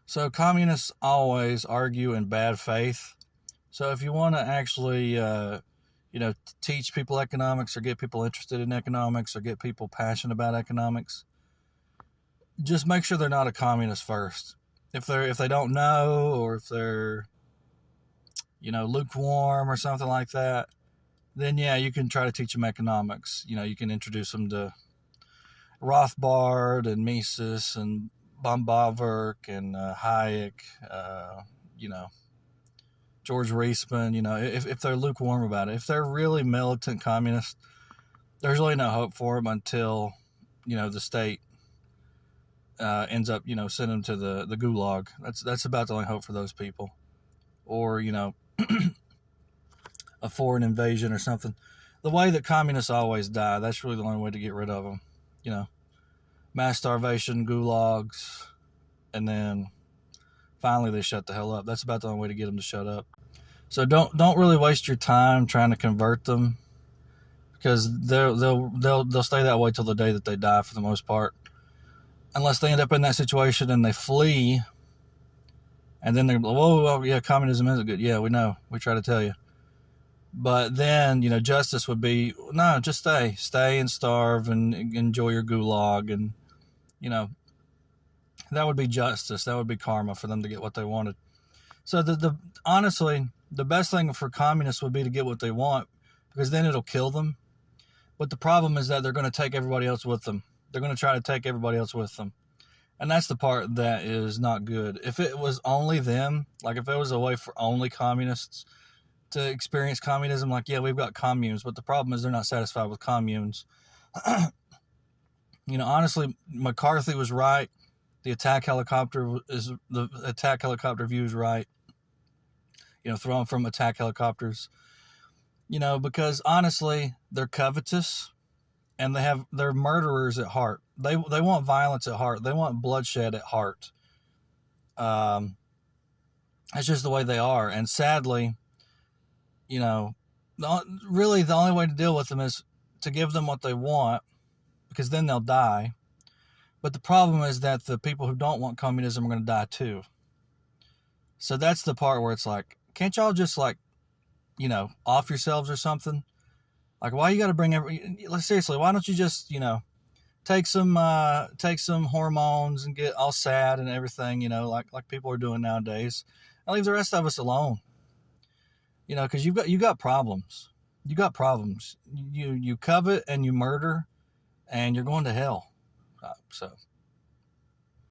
So communists always argue in bad faith. So if you want to actually, teach people economics or get people interested in economics or get people passionate about economics, just make sure they're not a communist first. If they don't know, or if they're lukewarm or something like that, then yeah, you can try to teach them economics. You can introduce them to Rothbard and Mises and Bombavurk and Hayek, you know, George Reisman. If they're lukewarm about it, if they're really militant communists, there's really no hope for them until the state ends up sending them to the gulag. That's about the only hope for those people, or a foreign invasion or something. The way that communists always die, that's really the only way to get rid of them. Mass starvation, gulags, and then finally they shut the hell up. That's about the only way to get them to shut up. So don't really waste your time trying to convert them, because they'll stay that way till the day that they die for the most part, unless they end up in that situation and they flee, and then they're whoa, well, yeah, communism isn't good. Yeah, we know. We try to tell you. But then, justice would be, no, just stay and starve and enjoy your gulag. And, that would be justice. That would be karma for them to get what they wanted. So honestly, the best thing for communists would be to get what they want, because then it'll kill them. But the problem is that they're going to take everybody else with them. They're going to try to take everybody else with them. And that's the part that is not good. If it was only them, like if it was a way for only communists to experience communism, like, yeah, we've got communes, but the problem is they're not satisfied with communes. Honestly, McCarthy was right. The attack helicopter view is right. Throwing from attack helicopters. Because honestly, they're covetous, and they're murderers at heart. They want violence at heart. They want bloodshed at heart. That's just the way they are. And sadly, really the only way to deal with them is to give them what they want, because then they'll die. But the problem is that the people who don't want communism are going to die too. So that's the part where it's like, can't y'all just off yourselves or something? Like, why you got to bring seriously, why don't you just, take some hormones and get all sad and everything, like people are doing nowadays, and leave the rest of us alone. Because you got problems. You got problems. You covet and you murder, and you're going to hell. So